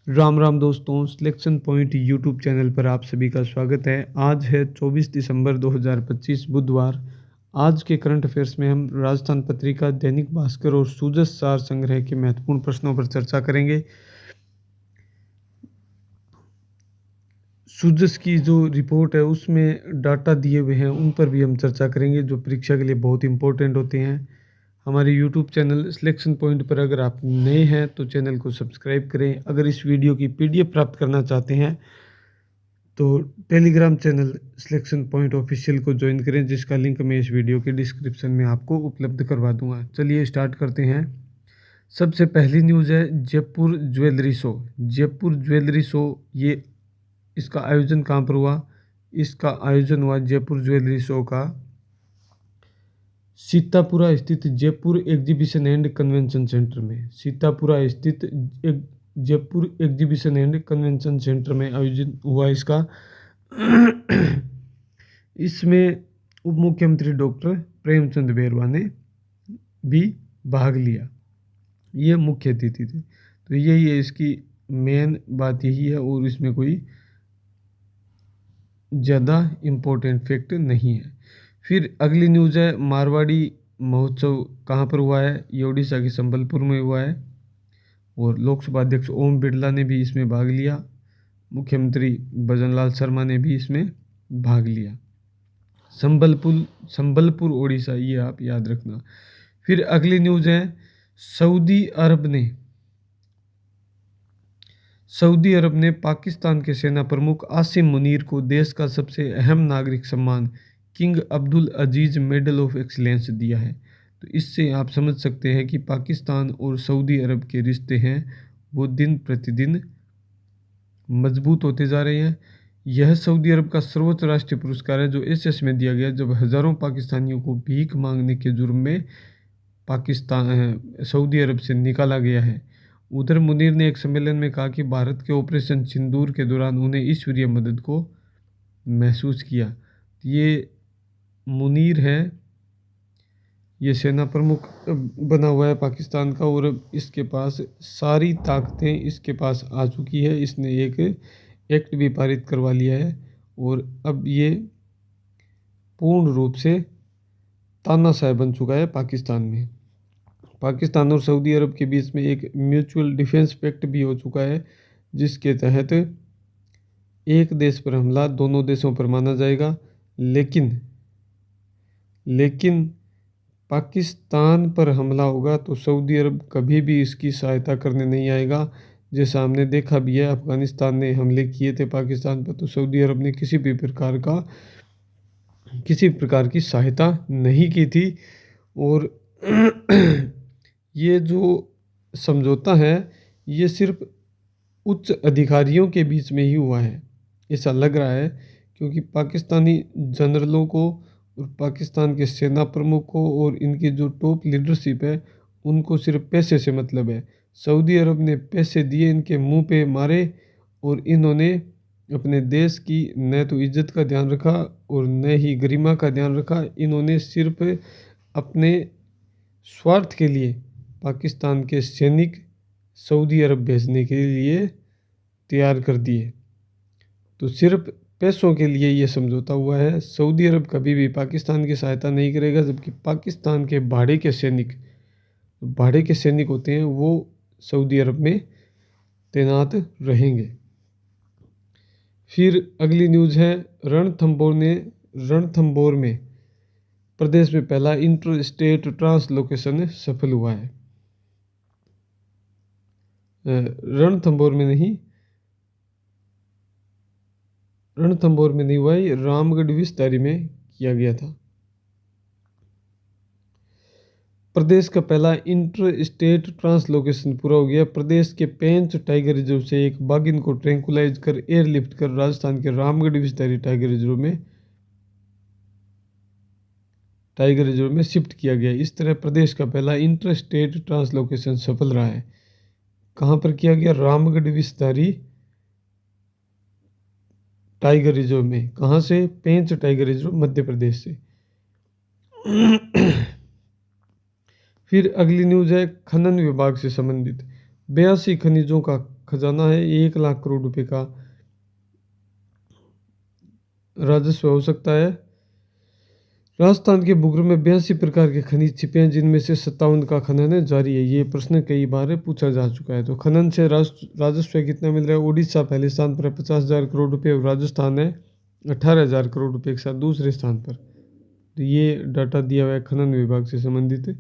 राम राम दोस्तों, selection point YouTube channel पर आप सभी का स्वागत है। आज है 24 दिसंबर 2025 बुधवार। आज के करंट अफेयर्स में हम राजस्थान पत्रिका, दैनिक भास्कर और सूजस सार संग्रह के महत्वपूर्ण प्रश्नों पर चर्चा करेंगे। सूजस की जो रिपोर्ट है उसमें डाटा दिए हुए हैं, उन पर भी हम चर्चा करेंगे जो परीक्षा के लिए बहुत इंपॉर्टेंट होते हैं। हमारे यूट्यूब चैनल सिलेक्शन पॉइंट पर अगर आप नए हैं तो चैनल को सब्सक्राइब करें। अगर इस वीडियो की पीडीएफ प्राप्त करना चाहते हैं तो Telegram channel selection point official को ज्वाइन करें, जिसका लिंक मैं इस वीडियो के डिस्क्रिप्शन में आपको उपलब्ध करवा दूंगा। चलिए स्टार्ट करते हैं। सबसे पहली न्यूज़ है Jaipur jewellery show. Jaipur jewellery show, ये इसका आयोजन कहाँ पर हुआ? इसका आयोजन हुआ जयपुर ज्वेलरी शो का सीतापुरा स्थित Jaipur exhibition and convention centre में। सीतापुरा स्थित Jaipur exhibition and convention centre में आयोजित हुआ इसका। इसमें उप मुख्यमंत्री डॉक्टर प्रेमचंद बैरवा ने भी भाग लिया। ये मुख्य अतिथि थे। तो यही है इसकी मेन बात, यही है, और इसमें कोई ज़्यादा इम्पोर्टेंट फैक्ट नहीं है। फिर अगली न्यूज़ है मारवाड़ी महोत्सव कहाँ पर हुआ है? ये उड़ीसा के संबलपुर में हुआ है और लोकसभा अध्यक्ष ओम बिरला ने भी इसमें भाग लिया। मुख्यमंत्री भजनलाल शर्मा ने भी इसमें भाग लिया। संबलपुर उड़ीसा, ये आप याद रखना। फिर अगली न्यूज़ है सऊदी अरब ने पाकिस्तान के सेना प्रमुख आसिम मुनीर को देश का सबसे अहम नागरिक सम्मान king Abdul Aziz medal of excellence दिया है। तो इससे आप समझ सकते हैं कि पाकिस्तान और सऊदी अरब के रिश्ते हैं वो दिन प्रतिदिन मजबूत होते जा रहे हैं। यह सऊदी अरब का सर्वोच्च राष्ट्रीय पुरस्कार है जो इस में दिया गया जब हज़ारों पाकिस्तानियों को भीख मांगने के जुर्म में सऊदी अरब से निकाला गया है। उधर मुनीर ने एक सम्मेलन में कहा कि भारत के ऑपरेशन सिंदूर के दौरान उन्हें ईश्वरीय मदद को महसूस किया। ये मुनीर है, ये सेना प्रमुख बना हुआ है पाकिस्तान का और अब इसके पास सारी ताकतें इसके पास आ चुकी है। इसने एक एक्ट भी पारित करवा लिया है और अब ये पूर्ण रूप से तानाशाह बन चुका है पाकिस्तान में। पाकिस्तान और सऊदी अरब के बीच में एक म्यूचुअल डिफेंस पैक्ट भी हो चुका है, जिसके तहत एक देश पर हमला दोनों देशों पर माना जाएगा, लेकिन पाकिस्तान पर हमला होगा तो सऊदी अरब कभी भी इसकी सहायता करने नहीं आएगा। जैसा हमने देखा भी है, अफगानिस्तान ने हमले किए थे पाकिस्तान पर तो सऊदी अरब ने किसी प्रकार की सहायता नहीं की थी। और ये जो समझौता है ये सिर्फ उच्च अधिकारियों के बीच में ही हुआ है, ऐसा लग रहा है, क्योंकि पाकिस्तानी जनरलों को और पाकिस्तान के सेना प्रमुख को और इनकी जो टॉप लीडरशिप है उनको सिर्फ पैसे से मतलब है। सऊदी अरब ने पैसे दिए, इनके मुंह पे मारे और इन्होंने अपने देश की न तो इज्जत का ध्यान रखा और न ही गरिमा का ध्यान रखा। इन्होंने सिर्फ अपने स्वार्थ के लिए पाकिस्तान के सैनिक सऊदी अरब भेजने के लिए तैयार कर दिए। तो सिर्फ पैसों के लिए ये समझौता हुआ है। सऊदी अरब कभी भी पाकिस्तान की सहायता नहीं करेगा, जबकि पाकिस्तान के भाड़े के सैनिक होते हैं वो सऊदी अरब में तैनात रहेंगे। फिर अगली न्यूज़ है रणथंभौर में प्रदेश में पहला इंटर स्टेट ट्रांसलोकेशन सफल हुआ है। रणथंभौर में नहीं हुआ, ये रामगढ़ विस्तारी में किया गया था। प्रदेश का पहला इंटर स्टेट ट्रांसलोकेशन पूरा हो गया। प्रदेश के पेंच टाइगर रिजर्व से एक बाघिन को ट्रैंकुलाइज कर एयरलिफ्ट कर राजस्थान के रामगढ़ विस्तारी टाइगर रिजर्व में शिफ्ट किया गया। इस तरह प्रदेश का पहला इंटर स्टेट ट्रांसलोकेशन सफल रहा है। कहाँ पर किया गया? रामगढ़ विस्तारी टाइगर रिजर्व में। कहाँ से? पेंच टाइगर रिजर्व, मध्य प्रदेश से। फिर अगली न्यूज़ है खनन विभाग से संबंधित। 82 खनिजों का खजाना है 1 लाख करोड़ रुपए का राजस्व हो सकता है। राजस्थान के बुगरू में 82 प्रकार के खनिज छिपे हैं, जिनमें से 57 का खनन जारी है। ये प्रश्न कई बार पूछा जा चुका है। तो खनन से राजस्व कितना मिल रहा है? उड़ीसा पहले स्थान पर है 50,000 करोड़ रुपए, और राजस्थान है 18,000 करोड़ रुपए के साथ दूसरे स्थान पर। तो ये डाटा दिया हुआ है खनन विभाग से संबंधित।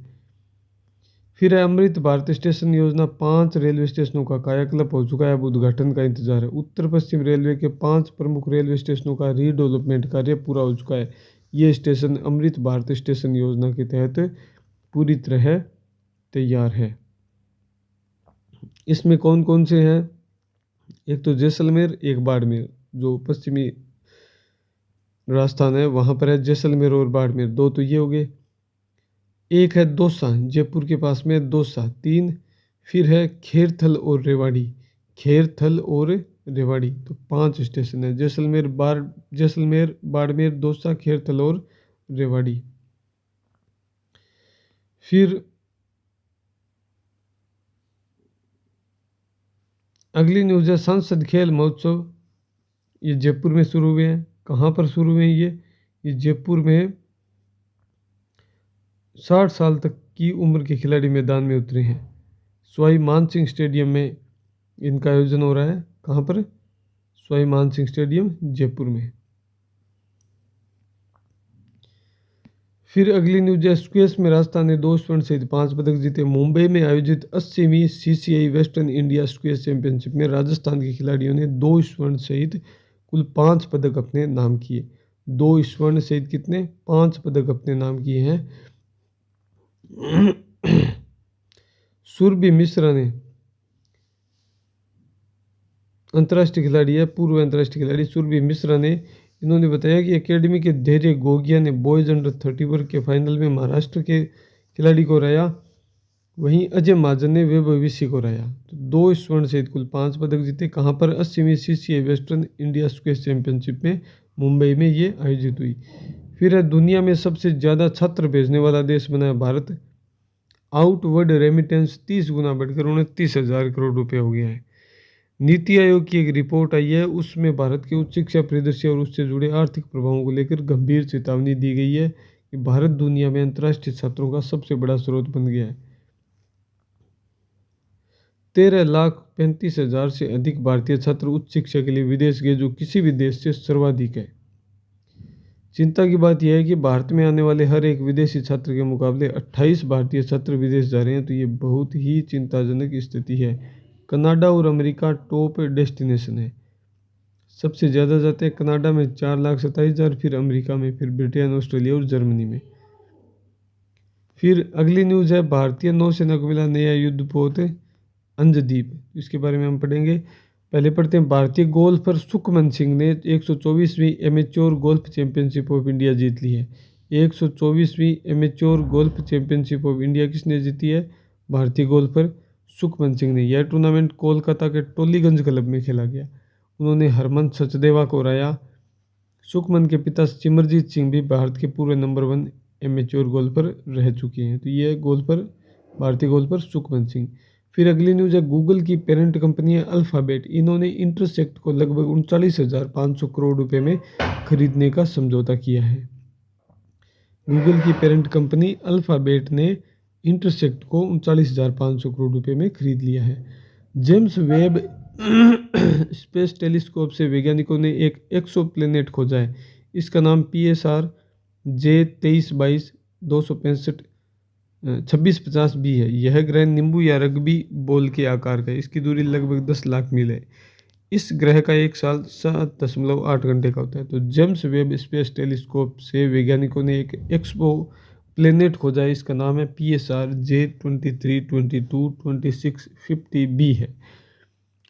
फिर है अमृत भारत स्टेशन योजना, 5 रेलवे स्टेशनों का कायाकल्प हो चुका है, अब उद्घाटन का इंतजार है। उत्तर पश्चिम रेलवे के 5 प्रमुख रेलवे स्टेशनों का रीडेवलपमेंट कार्य पूरा हो चुका है। ये स्टेशन अमृत भारत स्टेशन योजना के तहत पूरी तरह तैयार है। इसमें कौन कौन से हैं? एक तो जैसलमेर, एक बाड़मेर, जो पश्चिमी राजस्थान है वहाँ पर है जैसलमेर और बाड़मेर, 2 तो ये हो गए। एक है दौसा, जयपुर के पास में दौसा, 3। फिर है खेरथल और रेवाड़ी, खेरथल और रेवाड़ी, तो 5 स्टेशन है। जैसलमेर, बाड़मेर, दौसा, खेरथल और रेवाड़ी। फिर अगली न्यूज़ है सांसद खेल महोत्सव। ये जयपुर में शुरू हुए हैं। कहाँ पर शुरू हुए हैं ये जयपुर में 60 साल तक की उम्र के खिलाड़ी मैदान में उतरे हैं। सवाई मान सिंह स्टेडियम में इनका आयोजन हो रहा है। कहाँ पर? सवाई मान सिंह स्टेडियम, जयपुर में। फिर अगली न्यूज है स्क्वैश में राजस्थान ने 2 स्वर्ण सहित 5 पदक जीते। मुंबई में आयोजित 80वीं CCI western India squash championship में राजस्थान के खिलाड़ियों ने 2 स्वर्ण सहित कुल 5 पदक अपने नाम किए। 2 स्वर्ण सहित कितने? 5 पदक अपने नाम किए हैं। सुरभि मिश्रा ने अंतर्राष्ट्रीय खिलाड़ी है, पूर्व अंतर्राष्ट्रीय खिलाड़ी सुरभि मिश्रा ने इन्होंने बताया कि एकेडमी के धैर्य गोगिया ने बॉयज अंडर 30 वर्ग के फाइनल में महाराष्ट्र के खिलाड़ी को हराया। वहीं अजय महाजन ने वैभव विशी को हराया। तो 2 स्वर्ण सहित कुल 5 पदक जीते। कहाँ पर? 80वीं CCI western India squash championship में मुंबई में ये आयोजित हुई। फिर है दुनिया में सबसे ज़्यादा छात्र भेजने वाला देश बना है भारत। आउटवर्ड रेमिटेंस 30 गुना बढ़कर 29,000 करोड़ रुपये हो गया है। नीति आयोग की एक रिपोर्ट आई है, उसमें भारत के उच्च शिक्षा परिदृश्य और उससे जुड़े आर्थिक प्रभावों को लेकर गंभीर चेतावनी दी गई है कि भारत दुनिया में अंतर्राष्ट्रीय छात्रों का सबसे बड़ा स्रोत बन गया है। 13,35,000 से अधिक भारतीय छात्र उच्च शिक्षा के लिए विदेश गए, जो किसी भी देश से सर्वाधिक है। चिंता की बात यह है कि भारत में आने वाले हर एक विदेशी छात्र के मुकाबले 28 भारतीय छात्र विदेश जा रहे हैं। तो ये बहुत ही चिंताजनक स्थिति है। कनाडा और अमेरिका टॉप डेस्टिनेशन है, सबसे ज़्यादा जाते हैं कनाडा में 4,27,000, फिर अमेरिका में, फिर ब्रिटेन, ऑस्ट्रेलिया और जर्मनी में। फिर अगली न्यूज़ है भारतीय नौसेना को मिला नया युद्धपोत अंजदीप, इसके बारे में हम पढ़ेंगे। पहले पढ़ते हैं भारतीय गोल्फर सुखमन सिंह ने 124वीं amateur golf championship of India जीत ली है। 124वीं amateur golf championship of India किसने जीती है? भारतीय गोल्फर सुखमन सिंह ने। यह टूर्नामेंट कोलकाता के टोलीगंज क्लब में खेला गया। उन्होंने हरमन सचदेवा को हराया। सुखमन के पिता सिमरजीत सिंह भी भारत के पूर्व नंबर 1 एमेच्योर गोल्फर रह चुके हैं। तो ये गोल्फर, भारतीय गोल्फर सुखमन सिंह। फिर अगली न्यूज़ है गूगल की पेरेंट कंपनी है अल्फ़ाबेट। इन्होंने इंटरसेक्ट को लगभग 39,500 करोड़ रुपए में खरीदने का समझौता किया है। गूगल की पेरेंट कंपनी अल्फ़ाबेट ने इंटरसेक्ट को 39,500 करोड़ रुपए में खरीद लिया है। जेम्स वेब स्पेस टेलीस्कोप से वैज्ञानिकों ने एक एक्सोप्लैनेट खोजा है। इसका नाम PSR J2322 2650b है। यह ग्रह नींबू या रग्बी बॉल के आकार का है। इसकी दूरी लगभग 10 लाख मील है। इस ग्रह का एक साल 7.8 घंटे का होता है। तो जेम्स वेब स्पेस टेलीस्कोप से वैज्ञानिकों ने एक एक्सो प्लेनेट खोजा है। इसका नाम है PSR J2322 2650b है।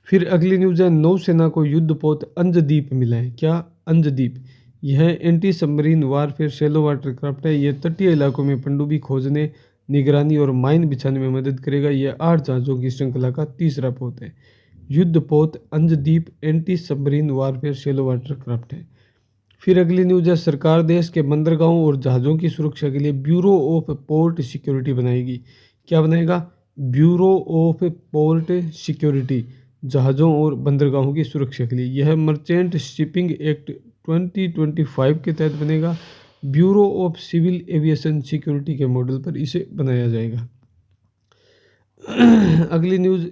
फिर अगली न्यूज़ है नौसेना को युद्धपोत अंजदीप मिला है। क्या? अंजदीप। यह anti submarine warfare shallow water craft है। यह तटीय इलाकों में पनडुब्बी खोजने, निगरानी और माइन बिछाने में मदद करेगा। यह 8 जहाज़ों की श्रृंखला का तीसरा पोत है। युद्धपोत Anjadip anti submarine warfare shallow water craft है। फिर अगली न्यूज़ है सरकार देश के बंदरगाहों और जहाज़ों की सुरक्षा के लिए ब्यूरो ऑफ पोर्ट सिक्योरिटी बनाएगी। क्या बनाएगा? ब्यूरो ऑफ पोर्ट सिक्योरिटी, जहाज़ों और बंदरगाहों की सुरक्षा के लिए। यह मर्चेंट शिपिंग एक्ट 2025 के तहत बनेगा। Bureau of civil aviation security के मॉडल पर इसे बनाया जाएगा। अगली न्यूज़,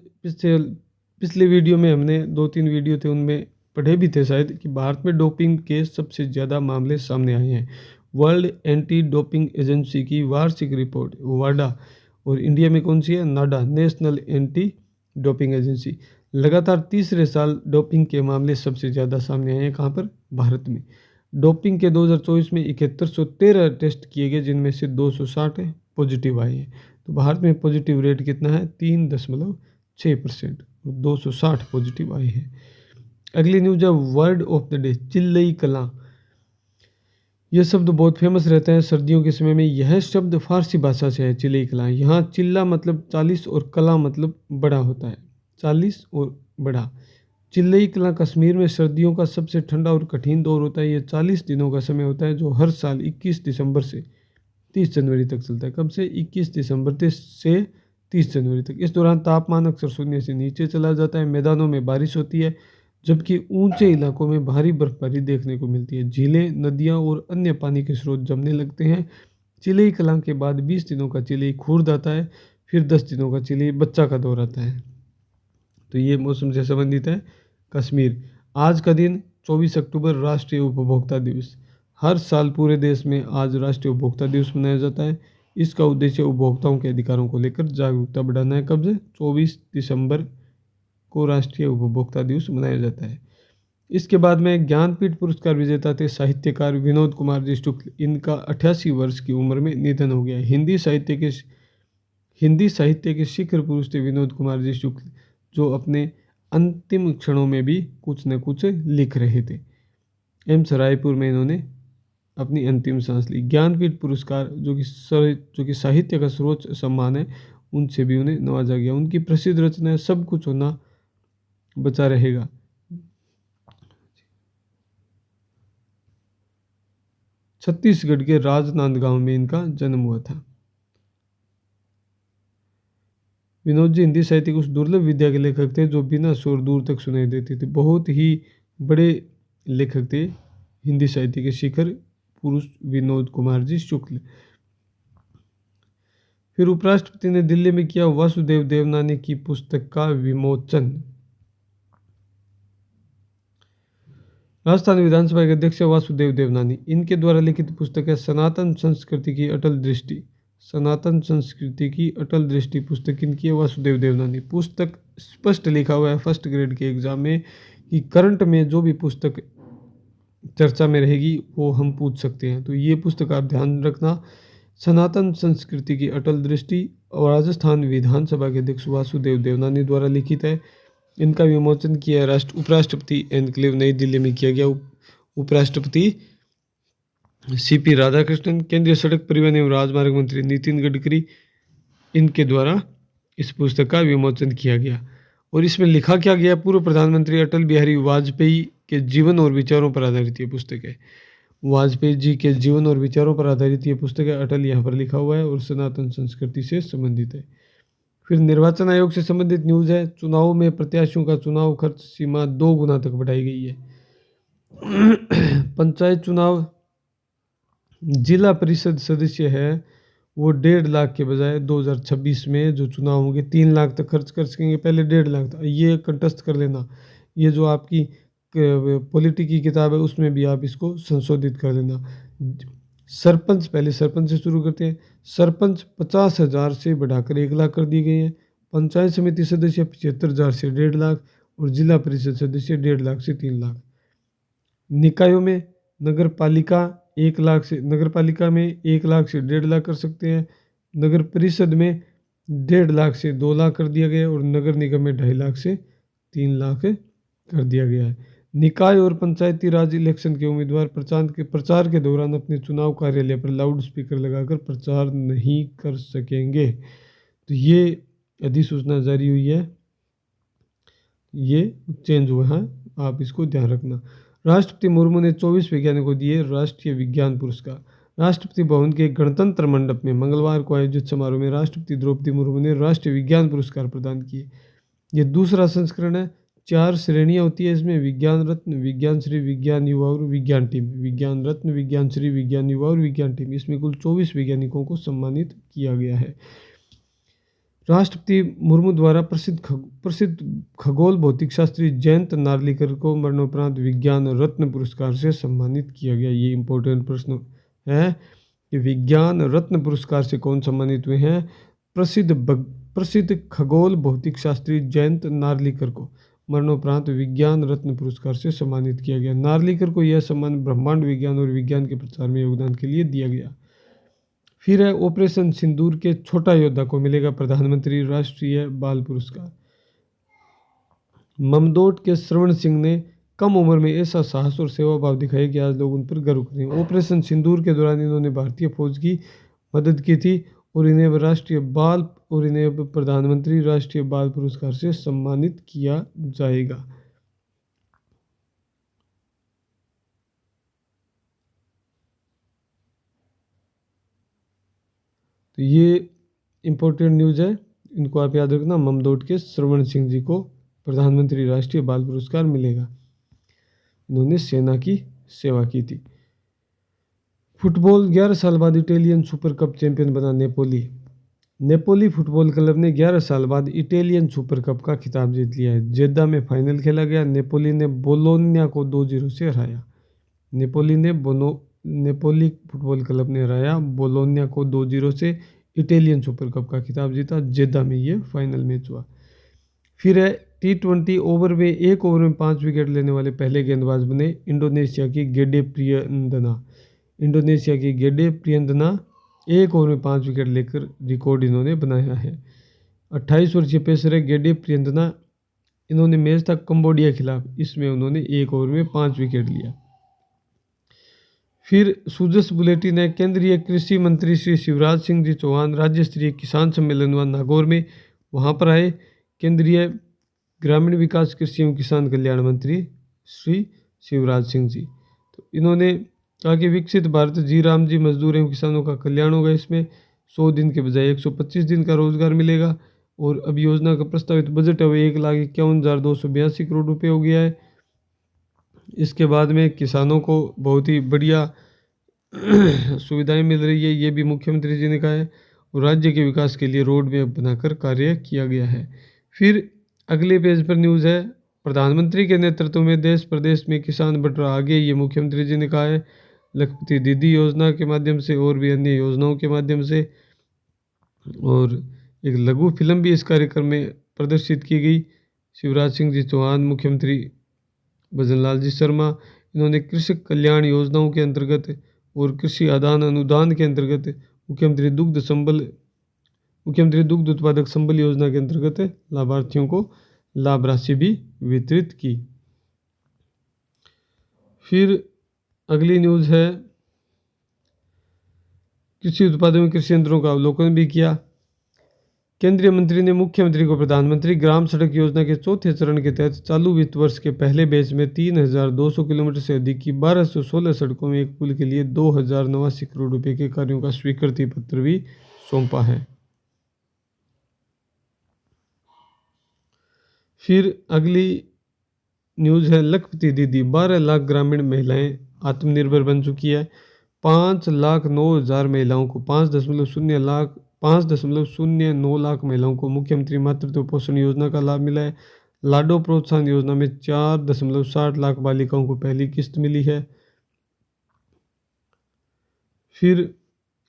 पिछले वीडियो में हमने 2-3 वीडियो थे उनमें पढ़े भी थे शायद कि भारत में डोपिंग के सबसे ज़्यादा मामले सामने आए हैं। वर्ल्ड एंटी डोपिंग एजेंसी की वार्षिक रिपोर्ट वाडा और इंडिया में कौन सी है, नाडा, नेशनल एंटी डोपिंग एजेंसी। लगातार तीसरे साल डोपिंग के मामले सबसे ज़्यादा सामने आए हैं। कहाँ पर, भारत में। डोपिंग के 2024 में 7113 टेस्ट किए गए जिनमें से 260 पॉजिटिव आए हैं। तो भारत में पॉजिटिव रेट कितना है, 3.6%, 260 पॉजिटिव आए हैं। अगली न्यूज है word of the day, Chillai Kalan. यह शब्द बहुत फेमस रहता है सर्दियों के समय में। यह शब्द फारसी भाषा से है, चिल्लई कलां। यहाँ चिल्ला मतलब 40 और कला मतलब बड़ा होता है, 40 और बड़ा। चिल्लई कलां कश्मीर में सर्दियों का सबसे ठंडा और कठिन दौर होता है। यह 40 दिनों का समय होता है जो हर साल 21 दिसंबर से 30 जनवरी तक चलता है। कब से, 21 दिसंबर से 30 जनवरी तक। इस दौरान तापमान अक्सर शून्य से नीचे चला जाता है। मैदानों में बारिश होती है जबकि ऊंचे इलाकों में भारी बर्फबारी देखने को मिलती है। झीलें, नदियां और अन्य पानी के स्रोत जमने लगते हैं। चिल्लई कलां के बाद 20 दिनों का चिल्लई खुर्द आता है, फिर 10 दिनों का चिल्लई बच्चा का दौर आता है। तो ये मौसम से संबंधित है। कश्मीर, आज का दिन 24 अक्टूबर राष्ट्रीय उपभोक्ता दिवस। हर साल पूरे देश में आज राष्ट्रीय उपभोक्ता दिवस मनाया जाता है। इसका उद्देश्य उपभोक्ताओं के अधिकारों को लेकर जागरूकता बढ़ाना है। कब से, 24 दिसंबर को राष्ट्रीय उपभोक्ता दिवस मनाया जाता है। इसके बाद में ज्ञानपीठ पुरस्कार विजेता थे साहित्यकार विनोद कुमार जी शुक्ल। इनका 88 वर्ष की उम्र में निधन हो गया। हिंदी साहित्य के शिखर पुरुष थे विनोद कुमार जी शुक्ल, जो अपने अंतिम क्षणों में भी कुछ न कुछ लिख रहे थे। एम्स रायपुर में इन्होंने अपनी अंतिम सांस ली। ज्ञानपीठ पुरस्कार जो कि साहित्य का सर्वोच्च सम्मान है, उनसे भी उन्हें नवाजा गया। उनकी प्रसिद्ध रचना है सब कुछ होना बचा रहेगा। छत्तीसगढ़ के राजनांदगांव में इनका जन्म हुआ था। विनोद जी हिंदी साहित्य के उस दुर्लभ विद्या के लेखक थे जो बिना शोर दूर तक सुनाई देते थे। बहुत ही बड़े लेखक थे हिंदी साहित्य के शिखर पुरुष विनोद कुमार जी शुक्ल। फिर उपराष्ट्रपति ने दिल्ली में किया वासुदेव देवनानी की पुस्तक का विमोचन। राजस्थान विधानसभा के अध्यक्ष वासुदेव देवनानी, इनके द्वारा लिखित पुस्तक है सनातन संस्कृति की अटल दृष्टि। सनातन संस्कृति की अटल दृष्टि पुस्तक इनकी है, वासुदेव देवनानी। पुस्तक स्पष्ट लिखा हुआ है फर्स्ट ग्रेड के एग्जाम में कि करंट में जो भी पुस्तक चर्चा में रहेगी वो हम पूछ सकते हैं। तो ये पुस्तक आप ध्यान रखना, सनातन संस्कृति की अटल दृष्टि, और राजस्थान विधानसभा के अध्यक्ष वासुदेव देवनानी द्वारा लिखित है। इनका विमोचन किया उपराष्ट्रपति एनक्लेव नई दिल्ली में किया गया। उपराष्ट्रपति सीपी राधाकृष्णन, केंद्रीय सड़क परिवहन एवं राजमार्ग मंत्री नितिन गडकरी, इनके द्वारा इस पुस्तक का विमोचन किया गया। और इसमें लिखा क्या गया, पूर्व प्रधानमंत्री अटल बिहारी वाजपेयी के जीवन और विचारों पर आधारित ये पुस्तक है। वाजपेयी जी के जीवन और विचारों पर आधारित ये पुस्तक है। अटल यहाँ पर लिखा हुआ है और सनातन संस्कृति से संबंधित है। फिर निर्वाचन आयोग से संबंधित न्यूज़ है। चुनाव में प्रत्याशियों का चुनाव खर्च सीमा 2 गुना तक बढ़ाई गई है। पंचायत चुनाव, जिला परिषद सदस्य है वो 1.5 लाख के बजाय 2026 में जो चुनाव होंगे 3 लाख तक खर्च कर सकेंगे। पहले 1.5 लाख था। ये कंटेस्ट कर लेना, ये जो आपकी पॉलिटी की किताब है उसमें भी आप इसको संशोधित कर लेना। सरपंच, पहले सरपंच से शुरू करते हैं। सरपंच 50,000 से बढ़ाकर 1 लाख कर दिए गए हैं। पंचायत समिति सदस्य 75,000 से 1.5 लाख और जिला परिषद सदस्य 1.5 लाख से 3 लाख। निकायों में नगर पालिका में 1 लाख से 1.5 लाख कर सकते हैं। नगर परिषद में 1.5 लाख से 2 लाख कर दिया गया और नगर निगम में 2.5 लाख से 3 लाख कर दिया गया है। निकाय और पंचायती राज इलेक्शन के उम्मीदवार प्रचार के दौरान अपने चुनाव कार्यालय पर लाउड स्पीकर लगाकर प्रचार नहीं कर सकेंगे। तो ये अधिसूचना जारी हुई है, ये चेंज हुआ है, आप इसको ध्यान रखना। राष्ट्रपति मुर्मू ने 24 वैज्ञानिकों को दिए राष्ट्रीय विज्ञान पुरस्कार। राष्ट्रपति भवन के गणतंत्र मंडप में मंगलवार को आयोजित समारोह में राष्ट्रपति द्रौपदी मुर्मू ने राष्ट्रीय विज्ञान पुरस्कार प्रदान किए। ये दूसरा संस्करण है। 4 श्रेणियाँ होती है इसमें, विज्ञान रत्न, विज्ञान श्री, विज्ञान युवा और विज्ञान टीम। विज्ञान रत्न, विज्ञान श्री, विज्ञान युवा और विज्ञान टीम, इसमें कुल 24 वैज्ञानिकों को सम्मानित किया गया है। राष्ट्रपति मुर्मू द्वारा प्रसिद्ध खगोल भौतिक शास्त्री जयंत नार्लिकर को मरणोपरांत विज्ञान रत्न पुरस्कार से सम्मानित किया गया। ये इंपॉर्टेंट प्रश्न है कि विज्ञान रत्न पुरस्कार से कौन सम्मानित हुए हैं? प्रसिद्ध खगोल भौतिक शास्त्री जयंत नार्लिकर को मरणोपरांत विज्ञान रत्न पुरस्कार से सम्मानित किया गया। नार्लिकर को यह सम्मान ब्रह्मांड विज्ञान और विज्ञान के प्रचार में योगदान के लिए दिया गया। फिर है ऑपरेशन सिंदूर के छोटा योद्धा को मिलेगा प्रधानमंत्री राष्ट्रीय बाल पुरस्कार। ममदोट के श्रवण सिंह ने कम उम्र में ऐसा साहस और सेवा भाव दिखाया कि आज लोग उन पर गर्व करते हैं। ऑपरेशन सिंदूर के दौरान इन्होंने भारतीय फौज की मदद की थी और इन्हें प्रधानमंत्री राष्ट्रीय बाल पुरस्कार से सम्मानित किया जाएगा। तो ये इम्पोर्टेंट न्यूज़ है, इनको आप याद रखना। ममदोट के श्रवण सिंह जी को प्रधानमंत्री राष्ट्रीय बाल पुरस्कार मिलेगा, इन्होंने सेना की सेवा की थी। फुटबॉल 11 साल बाद इटालियन सुपर कप चैंपियन बना नेपोली फुटबॉल क्लब ने 11 साल बाद इटालियन सुपर कप का खिताब जीत लिया है। जेद्दा में फाइनल खेला गया। नेपोली ने बोलोन्या को 2-0 से हराया। नेपोली फुटबॉल क्लब ने हराया बोलोन्या को 2-0 से, इटालियन सुपर कप का खिताब जीता। जेद्दा में ये फाइनल मैच हुआ। फिर है T20 ओवर में 1 ओवर में 5 विकेट लेने वाले पहले गेंदबाज बने इंडोनेशिया की गेडे प्रियंदना 1 ओवर में 5 विकेट लेकर रिकॉर्ड इन्होंने बनाया है। 28 वर्षीय पेसर है गेडे प्रियंदना। इन्होंने मैच था कंबोडिया के खिलाफ, इसमें उन्होंने 1 ओवर में 5 विकेट लिया। फिर सुजस बुलेटिन है। केंद्रीय कृषि मंत्री श्री शिवराज सिंह जी चौहान राज्य स्तरीय किसान सम्मेलन हुआ नागौर में, वहाँ पर आए। केंद्रीय ग्रामीण विकास कृषि एवं किसान कल्याण मंत्री श्री शिवराज सिंह जी, तो इन्होंने कहा कि विकसित भारत जी राम जी मजदूर एवं किसानों का कल्याण होगा। इसमें 100 दिन के बजाय 125 दिन का रोजगार मिलेगा। और अब योजना का प्रस्तावित बजट है वो 1,51,282 करोड़ रुपये हो गया है। इसके बाद में किसानों को बहुत ही बढ़िया सुविधाएं मिल रही है, ये भी मुख्यमंत्री जी ने कहा है। और राज्य के विकास के लिए रोड मैप बनाकर कार्य किया गया है। फिर अगले पेज पर न्यूज़ है। प्रधानमंत्री के नेतृत्व में देश प्रदेश में किसान बढ़ रहा आगे, ये मुख्यमंत्री जी ने कहा है। लखपति दीदी योजना के माध्यम से और भी अन्य योजनाओं के माध्यम से। और एक लघु फिल्म भी इस कार्यक्रम में प्रदर्शित की गई। शिवराज सिंह जी चौहान, मुख्यमंत्री भजनलाल जी शर्मा, इन्होंने कृषक कल्याण योजनाओं के अंतर्गत और कृषि आदान अनुदान के अंतर्गत मुख्यमंत्री दुग्ध उत्पादक संबल योजना के अंतर्गत लाभार्थियों को लाभ राशि भी वितरित की। फिर अगली न्यूज़ है, कृषि उत्पादों में कृषि यंत्रों का अवलोकन भी किया। केंद्रीय मंत्री ने मुख्यमंत्री को प्रधानमंत्री ग्राम सड़क योजना के चौथे चरण के तहत चालू वित्त वर्ष के पहले बैच में 3,200 किलोमीटर से अधिक की 1,216 सड़कों में एक पुल के लिए 2,089 करोड़ रुपए के कार्यों का स्वीकृति पत्र भी सौंपा है। फिर अगली न्यूज़ है, लखपति दीदी 12 लाख ग्रामीण महिलाएं आत्मनिर्भर बन चुकी है। 5,09,000 महिलाओं को 5.09 लाख महिलाओं को मुख्यमंत्री मातृत्व पोषण योजना का लाभ मिला है। लाडो प्रोत्साहन योजना में 4.60 लाख बालिकाओं को पहली किस्त मिली है। फिर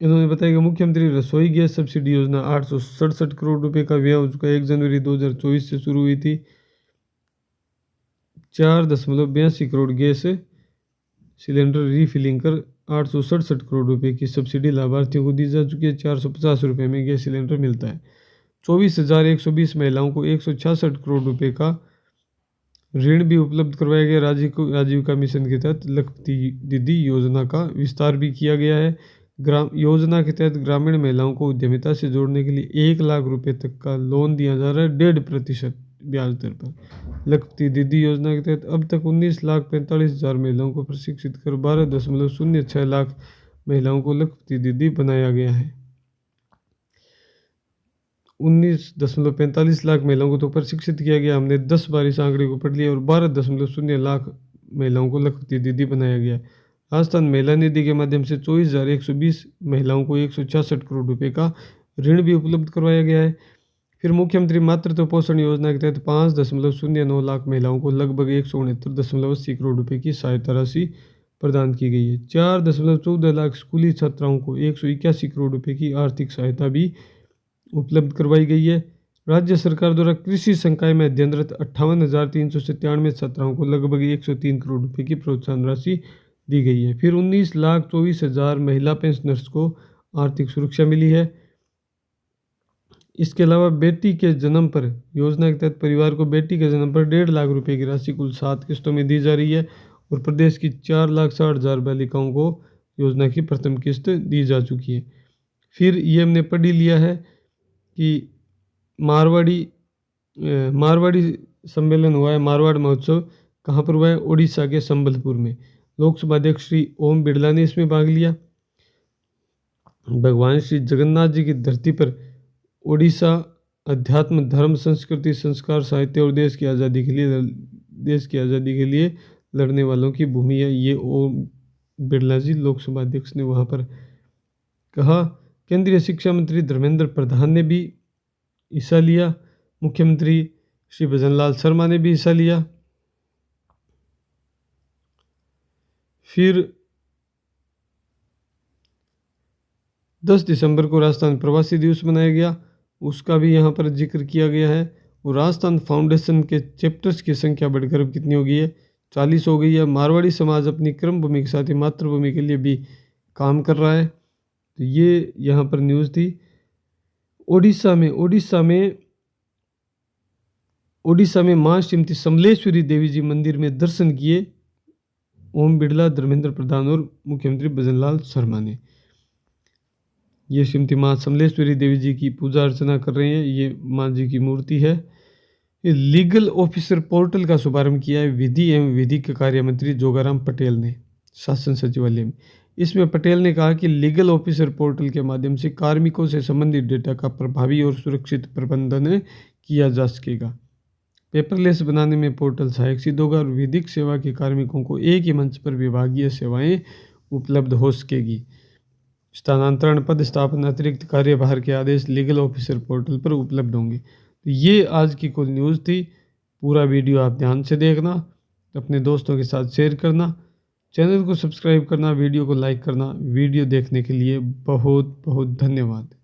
इन्होंने बताया कि मुख्यमंत्री रसोई गैस सब्सिडी योजना 867 करोड़ रुपए का व्यय हो चुका है। 1 जनवरी 2024 से शुरू हुई थी। 4.82 करोड़ गैस सिलेंडर रीफिलिंग कर 867 करोड़ रुपए की सब्सिडी लाभार्थियों को दी जा चुकी है। 450 रुपये में गैस सिलेंडर मिलता है। 24,120 महिलाओं को 166 करोड़ रुपए का ऋण भी उपलब्ध करवाया गया। राजीविका मिशन के तहत लखपति दीदी योजना का विस्तार भी किया गया है। योजना के तहत ग्रामीण महिलाओं को उद्यमिता से जोड़ने के लिए 1 लाख रुपए तक का लोन दिया जा रहा है 1.5% ब्याज दर पर। लखपति दीदी योजना के तहत अब तक 19,45,000 महिलाओं को प्रशिक्षित कर 12.06 लाख महिलाओं को लखपति दीदी बनाया गया है। 19.45 लाख महिलाओं को तो प्रशिक्षित किया गया। हमने 10 बार इस आंकड़े को पढ़ लिया और 12.0 लाख महिलाओं को लखपति दीदी बनाया गया। राजस्थान महिला निधि के माध्यम से 24,120 महिलाओं को 166 करोड़ रुपए का ऋण भी उपलब्ध करवाया गया है। फिर मुख्यमंत्री मातृत्व पोषण योजना के तहत 5.09 लाख महिलाओं को लगभग 169.80 करोड़ रुपए की सहायता राशि प्रदान की गई है। 4.14 लाख स्कूली छात्राओं को 181 करोड़ रुपए की आर्थिक सहायता भी उपलब्ध करवाई गई है। राज्य सरकार द्वारा कृषि संकाय में अध्ययनरत 58,397 छात्राओं को लगभग 103 करोड़ रुपए की प्रोत्साहन राशि दी गई है। फिर 19,24,000 महिला पेंशनर्स को आर्थिक सुरक्षा मिली है। इसके अलावा बेटी के जन्म पर योजना के तहत परिवार को बेटी के जन्म पर 1.5 लाख रुपए की राशि कुल 7 किस्तों में दी जा रही है और प्रदेश की 4,60,000 बालिकाओं को योजना की प्रथम किस्त दी जा चुकी है। फिर ये हमने पढ़ ही लिया है कि मारवाड़ी सम्मेलन हुआ है, मारवाड़ महोत्सव कहाँ पर हुआ है? उड़ीसा के संबलपुर में। लोकसभा अध्यक्ष श्री ओम बिरला ने इसमें भाग लिया। भगवान श्री जगन्नाथ जी की धरती पर उड़ीसा अध्यात्म, धर्म, संस्कृति, संस्कार, साहित्य और देश की आज़ादी के लिए लड़ने वालों की भूमि है। ये ओम बिरला जी लोकसभा अध्यक्ष ने वहाँ पर कहा। केंद्रीय शिक्षा मंत्री धर्मेंद्र प्रधान ने भी हिस्सा लिया। मुख्यमंत्री श्री भजनलाल शर्मा ने भी हिस्सा लिया। फिर 10 दिसंबर को राजस्थान प्रवासी दिवस मनाया गया, उसका भी यहाँ पर जिक्र किया गया है। और राजस्थान फाउंडेशन के चैप्टर्स की संख्या बढ़कर अब कितनी हो गई है? 40 हो गई है। मारवाड़ी समाज अपनी कर्म भूमि के साथ ही मातृभूमि के लिए भी काम कर रहा है। तो ये यहाँ पर न्यूज़ थी। ओडिशा में मां श्रीमती समलेश्वरी देवी जी मंदिर में दर्शन किए ओम बिरला, धर्मेंद्र प्रधान और मुख्यमंत्री भजनलाल शर्मा ने। ये श्रीमती मां समलेश्वरी देवी जी की पूजा अर्चना कर रहे हैं। ये मां जी की मूर्ति है। ये लीगल ऑफिसर पोर्टल का शुभारंभ किया है विधि एवं विधिक कार्य मंत्री जोगाराम पटेल ने शासन सचिवालय में। इसमें पटेल ने कहा कि लीगल ऑफिसर पोर्टल के माध्यम से कार्मिकों से संबंधित डेटा का प्रभावी और सुरक्षित प्रबंधन किया जा सकेगा। पेपरलेस बनाने में पोर्टल सहायक सिद्ध होगा और विधिक सेवा के कार्मिकों को एक ही मंच पर विभागीय सेवाएं उपलब्ध हो सकेगी। स्थानांतरण, पद स्थापन, अतिरिक्त कार्यभार के आदेश लीगल ऑफिसर पोर्टल पर उपलब्ध होंगे। तो ये आज की कुल न्यूज़ थी। पूरा वीडियो आप ध्यान से देखना, अपने दोस्तों के साथ शेयर करना, चैनल को सब्सक्राइब करना, वीडियो को लाइक करना। वीडियो देखने के लिए बहुत बहुत धन्यवाद।